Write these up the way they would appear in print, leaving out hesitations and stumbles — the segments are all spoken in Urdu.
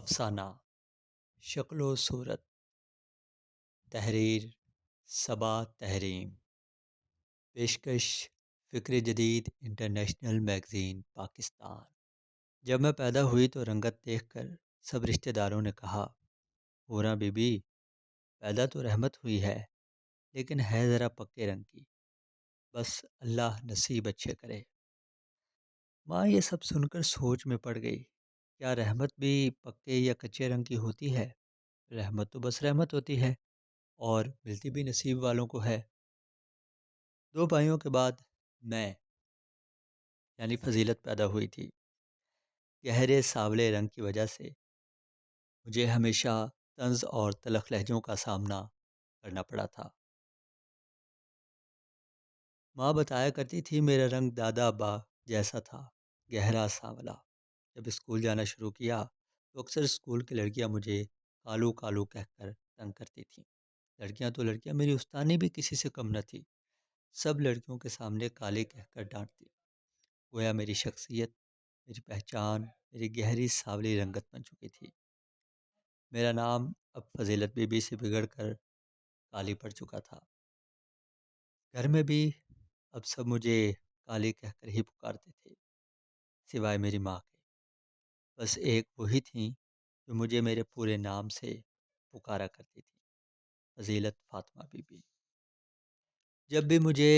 افسانہ شکل و صورت، تحریر صبا تحریم، پیشکش فکر جدید انٹرنیشنل میگزین پاکستان۔ جب میں پیدا ہوئی تو رنگت دیکھ کر سب رشتہ داروں نے کہا، پورا بی بی پیدا تو رحمت ہوئی ہے، لیکن ہے ذرا پکے رنگ کی، بس اللہ نصیب اچھے کرے۔ ماں یہ سب سن کر سوچ میں پڑ گئی، کیا رحمت بھی پکے یا کچے رنگ کی ہوتی ہے؟ رحمت تو بس رحمت ہوتی ہے، اور ملتی بھی نصیب والوں کو ہے۔ دو بھائیوں کے بعد میں یعنی فضیلت پیدا ہوئی تھی۔ گہرے سانولے رنگ کی وجہ سے مجھے ہمیشہ طنز اور تلخ لہجوں کا سامنا کرنا پڑا تھا۔ ماں بتایا کرتی تھی میرا رنگ دادا ابا جیسا تھا، گہرا سانولا۔ جب اسکول جانا شروع کیا تو اکثر اسکول کی لڑکیاں مجھے کالو کالو کہہ کر تنگ کرتی تھیں۔ لڑکیاں تو لڑکیاں، میری استانی بھی کسی سے کم نہ تھی، سب لڑکیوں کے سامنے کالے کہہ کر ڈانٹتی۔ گویا میری شخصیت، میری پہچان، میری گہری سانولی رنگت بن چکی تھی۔ میرا نام اب فضیلت بی بی سے بگڑ کر کالی پڑ چکا تھا۔ گھر میں بھی اب سب مجھے کالی کہہ کر ہی پکارتے تھے، سوائے میری ماں کے۔ بس ایک وہی تھیں جو مجھے میرے پورے نام سے پکارا کرتی تھی، فضیلت فاطمہ بی بی۔ جب بھی مجھے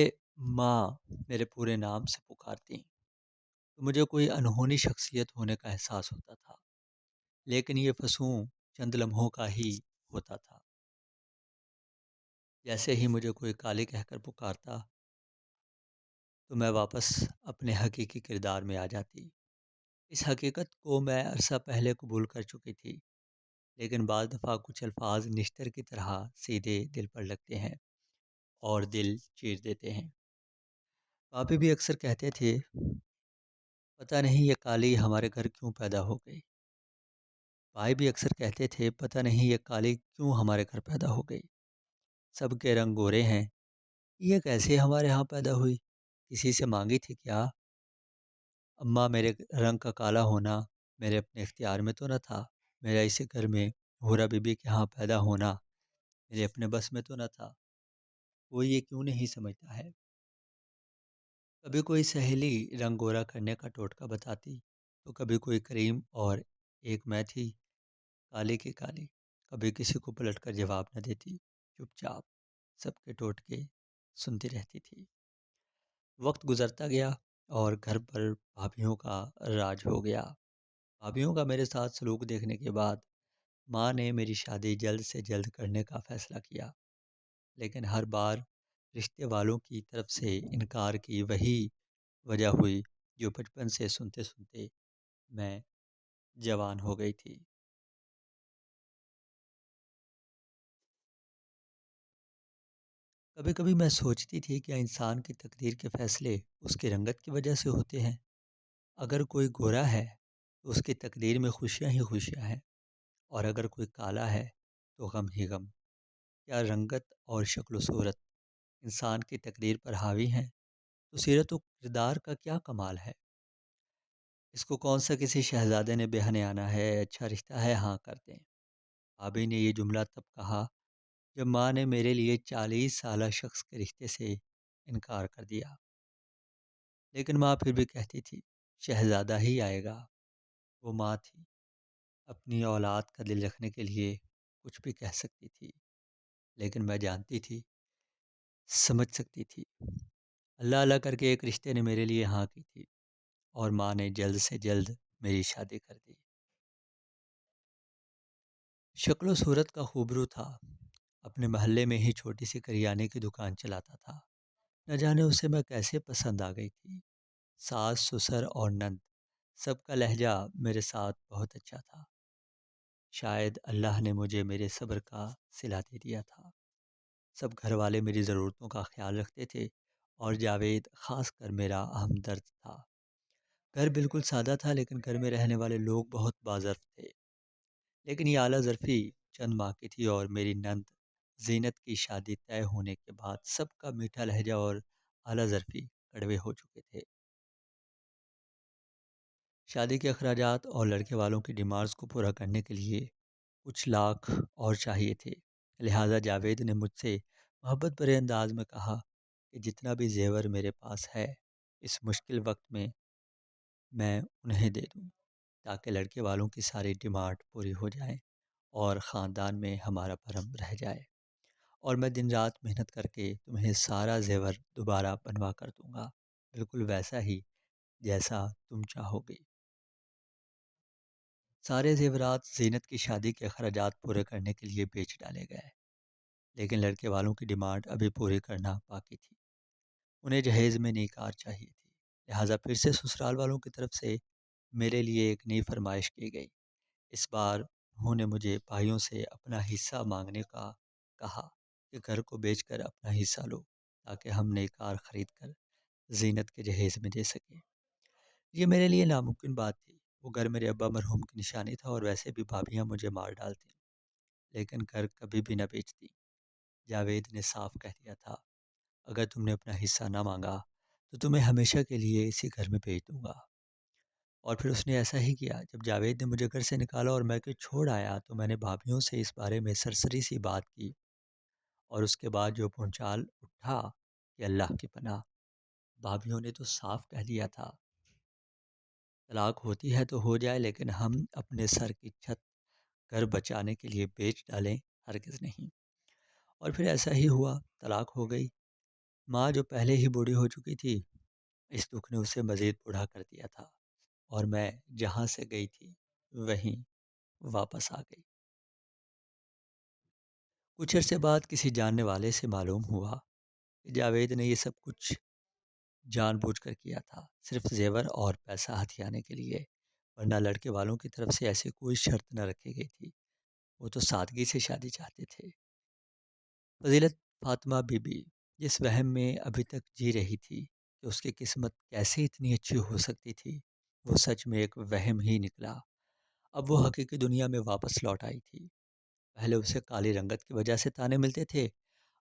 ماں میرے پورے نام سے پکارتی تو مجھے کوئی انہونی شخصیت ہونے کا احساس ہوتا تھا، لیکن یہ فسوں چند لمحوں کا ہی ہوتا تھا۔ جیسے ہی مجھے کوئی کالی کہہ کر پکارتا تو میں واپس اپنے حقیقی کردار میں آ جاتی۔ اس حقیقت کو میں عرصہ پہلے قبول کر چکی تھی، لیکن بعض دفعہ کچھ الفاظ نشتر کی طرح سیدھے دل پر لگتے ہیں اور دل چیر دیتے ہیں۔ پاپی بھی اکثر کہتے تھے، پتہ نہیں یہ کالی ہمارے گھر کیوں پیدا ہو گئی۔ بھائی بھی اکثر کہتے تھے، پتہ نہیں یہ کالی کیوں ہمارے گھر پیدا ہو گئی۔ سب کے رنگ گورے ہیں، یہ کیسے ہمارے ہاں پیدا ہوئی؟ کسی سے مانگی تھی کیا؟ اماں، میرے رنگ کا کالا ہونا میرے اپنے اختیار میں تو نہ تھا، میرا اسی گھر میں ہورا بی بی کے ہاں پیدا ہونا میرے اپنے بس میں تو نہ تھا۔ وہ یہ کیوں نہیں سمجھتا ہے؟ کبھی کوئی سہیلی رنگ گورا کرنے کا ٹوٹکا بتاتی تو کبھی کوئی کریم، اور ایک میں تھی کالی کی کالی، کبھی کسی کو پلٹ کر جواب نہ دیتی، چپ چاپ سب کے ٹوٹکے سنتی رہتی تھی۔ وقت گزرتا گیا اور گھر پر بھابھیوں کا راج ہو گیا۔ بھابھیوں کا میرے ساتھ سلوک دیکھنے کے بعد ماں نے میری شادی جلد سے جلد کرنے کا فیصلہ کیا، لیکن ہر بار رشتے والوں کی طرف سے انکار کی وہی وجہ ہوئی جو بچپن سے سنتے سنتے میں جوان ہو گئی تھی۔ کبھی کبھی میں سوچتی تھی کہ انسان کی تقدیر کے فیصلے اس کی رنگت کی وجہ سے ہوتے ہیں۔ اگر کوئی گورا ہے تو اس کی تقدیر میں خوشیاں ہی خوشیاں ہیں، اور اگر کوئی کالا ہے تو غم ہی غم۔ کیا رنگت اور شکل و صورت انسان کی تقدیر پر حاوی ہیں تو سیرت و کردار کا کیا کمال ہے؟ اس کو کون سا کسی شہزادے نے بہانے آنا ہے، اچھا رشتہ ہے ہاں کر دیں۔ بھابھی نے یہ جملہ تب کہا جب ماں نے میرے لیے 40 سالہ شخص کے رشتے سے انکار کر دیا، لیکن ماں پھر بھی کہتی تھی شہزادہ ہی آئے گا۔ وہ ماں تھی، اپنی اولاد کا دل رکھنے کے لیے کچھ بھی کہہ سکتی تھی، لیکن میں جانتی تھی، سمجھ سکتی تھی۔ اللہ اللہ کر کے ایک رشتے نے میرے لیے ہاں کی تھی، اور ماں نے جلد سے جلد میری شادی کر دی۔ شکل و صورت کا خوبرو تھا، اپنے محلے میں ہی چھوٹی سی کریانے کی دکان چلاتا تھا۔ نہ جانے اسے میں کیسے پسند آ گئی تھی۔ ساس سسر اور نند سب کا لہجہ میرے ساتھ بہت اچھا تھا۔ شاید اللہ نے مجھے میرے صبر کا صلہ دے دیا تھا۔ سب گھر والے میری ضرورتوں کا خیال رکھتے تھے، اور جاوید خاص کر میرا اہم درد تھا۔ گھر بالکل سادہ تھا، لیکن گھر میں رہنے والے لوگ بہت باظرف تھے۔ لیکن یہ اعلیٰ ظرفی چند ماہ کی تھی، اور میری نند زینت کی شادی طے ہونے کے بعد سب کا میٹھا لہجہ اور اعلیٰ ظرفی کڑوے ہو چکے تھے۔ شادی کے اخراجات اور لڑکے والوں کی ڈیمانڈس کو پورا کرنے کے لیے کچھ لاکھ اور چاہیے تھے۔ لہٰذا جاوید نے مجھ سے محبت بھرے انداز میں کہا کہ جتنا بھی زیور میرے پاس ہے اس مشکل وقت میں انہیں دے دوں، تاکہ لڑکے والوں کی ساری ڈیمانڈ پوری ہو جائیں اور خاندان میں ہمارا بھرم رہ جائے، اور میں دن رات محنت کر کے تمہیں سارا زیور دوبارہ بنوا کر دوں گا، بالکل ویسا ہی جیسا تم چاہو گے۔ سارے زیورات زینت کی شادی کے اخراجات پورے کرنے کے لیے بیچ ڈالے گئے، لیکن لڑکے والوں کی ڈیمانڈ ابھی پوری کرنا باقی تھی۔ انہیں جہیز میں نئی کار چاہیے تھی، لہٰذا پھر سے سسرال والوں کی طرف سے میرے لیے ایک نئی فرمائش کی گئی۔ اس بار انہوں نے مجھے بھائیوں سے اپنا حصہ مانگنے کا کہا کہ گھر کو بیچ کر اپنا حصہ لو، تاکہ ہم نئی کار خرید کر زینت کے جہیز میں دے سکیں۔ یہ میرے لیے ناممکن بات تھی۔ وہ گھر میرے ابا مرحوم کی نشانی تھا، اور ویسے بھی بھابیاں مجھے مار ڈالتیں، لیکن گھر کبھی بھی نہ بیچتی۔ جاوید نے صاف کہہ دیا تھا، اگر تم نے اپنا حصہ نہ مانگا تو تمہیں ہمیشہ کے لیے اسی گھر میں بھیج دوں گا۔ اور پھر اس نے ایسا ہی کیا۔ جب جاوید نے مجھے گھر سے نکالا اور میں کہ چھوڑ آیا تو میں نے بھابھیوں سے اس بارے میں سرسری سی بات کی، اور اس کے بعد جو پھونچال اٹھا کہ اللہ کی پناہ، بھابھیوں نے تو صاف کہہ دیا تھا، طلاق ہوتی ہے تو ہو جائے، لیکن ہم اپنے سر کی چھت گھر بچانے کے لیے بیچ ڈالیں، ہرگز نہیں۔ اور پھر ایسا ہی ہوا، طلاق ہو گئی۔ ماں جو پہلے ہی بوڑھی ہو چکی تھی، اس دکھ نے اسے مزید بوڑھا کر دیا تھا، اور میں جہاں سے گئی تھی وہیں واپس آ گئی۔ کچھ عرصے بعد کسی جاننے والے سے معلوم ہوا کہ جاوید نے یہ سب کچھ جان بوجھ کر کیا تھا، صرف زیور اور پیسہ ہتھیانے کے لیے، ورنہ لڑکے والوں کی طرف سے ایسی کوئی شرط نہ رکھی گئی تھی۔ وہ تو سادگی سے شادی چاہتے تھے۔ فضیلت فاطمہ بی بی جس وہم میں ابھی تک جی رہی تھی کہ اس کی قسمت کیسے اتنی اچھی ہو سکتی تھی، وہ سچ میں ایک وہم ہی نکلا۔ اب وہ حقیقی دنیا میں واپس لوٹ آئی تھی۔ پہلے اسے کالی رنگت کی وجہ سے تانے ملتے تھے،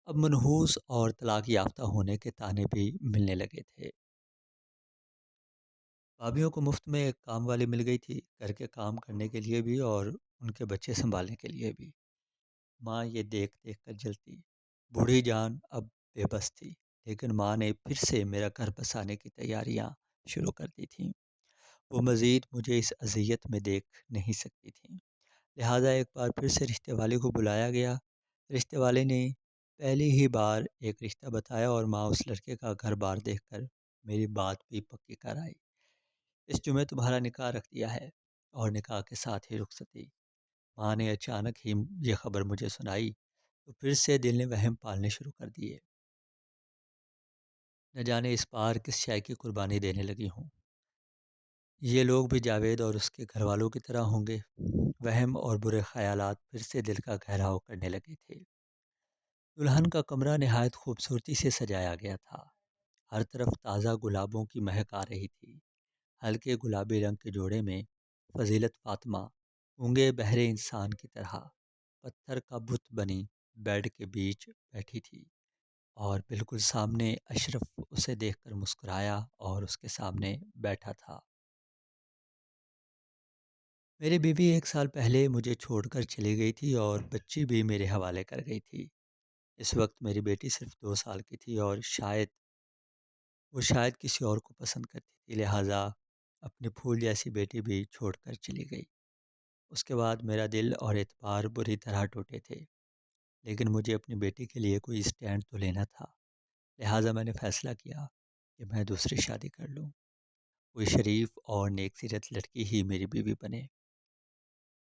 اب منحوس اور طلاق یافتہ ہونے کے تانے بھی ملنے لگے تھے۔ بھابھیوں کو مفت میں ایک کام والی مل گئی تھی، گھر کے کام کرنے کے لیے بھی اور ان کے بچے سنبھالنے کے لیے بھی۔ ماں یہ دیکھ دیکھ کر جلتی، بوڑھی جان اب بے بس تھی، لیکن ماں نے پھر سے میرا گھر بسانے کی تیاریاں شروع کر دی تھیں۔ وہ مزید مجھے اس اذیت میں دیکھ نہیں سکتی تھیں، لہٰذا ایک بار پھر سے رشتے والے کو بلایا گیا۔ رشتے والے نے پہلی ہی بار ایک رشتہ بتایا، اور ماں اس لڑکے کا گھر بار دیکھ کر میری بات بھی پکی کر آئی۔ اس جمعے تمہارا نکاح رکھ دیا ہے، اور نکاح کے ساتھ ہی رخصتی۔ ماں نے اچانک ہی یہ خبر مجھے سنائی تو پھر سے دل نے وہم پالنے شروع کر دیے۔ نہ جانے اس بار کس شے کی قربانی دینے لگی ہوں۔ یہ لوگ بھی جاوید اور اس کے گھر والوں کی طرح ہوں گے۔ وہم اور برے خیالات پھر سے دل کا گھیراؤ کرنے لگے تھے۔ دلہن کا کمرہ نہایت خوبصورتی سے سجایا گیا تھا۔ ہر طرف تازہ گلابوں کی مہک آ رہی تھی۔ ہلکے گلابی رنگ کے جوڑے میں فضیلت فاطمہ گونگے بہرے انسان کی طرح پتھر کا بت بنی بیڈ کے بیچ بیٹھی تھی، اور بالکل سامنے اشرف اسے دیکھ کر مسکرایا اور اس کے سامنے بیٹھا تھا۔ میری بیوی 1 سال پہلے مجھے چھوڑ کر چلی گئی تھی، اور بچی بھی میرے حوالے کر گئی تھی۔ اس وقت میری بیٹی صرف 2 سال کی تھی، اور شاید کسی اور کو پسند کرتی تھی، لہٰذا اپنی پھول جیسی بیٹی بھی چھوڑ کر چلی گئی۔ اس کے بعد میرا دل اور اعتبار بری طرح ٹوٹے تھے، لیکن مجھے اپنی بیٹی کے لیے کوئی اسٹینڈ تو لینا تھا، لہٰذا میں نے فیصلہ کیا کہ میں دوسری شادی کر لوں، کوئی شریف اور نیک سیرت لڑکی ہی میری بیوی بنے۔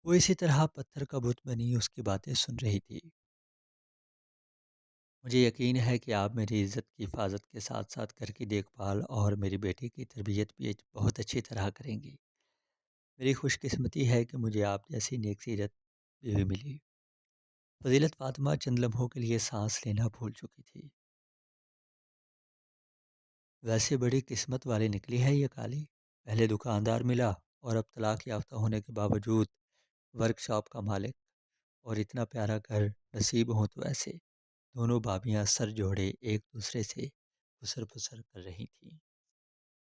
وہ اسی طرح پتھر کا بت بنی اس کی باتیں سن رہی تھی۔ مجھے یقین ہے کہ آپ میری عزت کی حفاظت کے ساتھ ساتھ گھر کی دیکھ بھال اور میری بیٹی کی تربیت بھی بہت اچھی طرح کریں گی۔ میری خوش قسمتی ہے کہ مجھے آپ جیسی نیک سیرت بیوی ملی۔ فضیلت فاطمہ چند لمحوں کے لیے سانس لینا بھول چکی تھی۔ ویسے بڑی قسمت والی نکلی ہے یہ کالی، پہلے دکاندار ملا، اور اب طلاق یافتہ ہونے کے باوجود ورک شاپ کا مالک، اور اتنا پیارا گھر نصیب ہوں تو ایسے۔ دونوں بھابیاں سر جوڑے ایک دوسرے سے پھسر پھسر کر رہی تھیں۔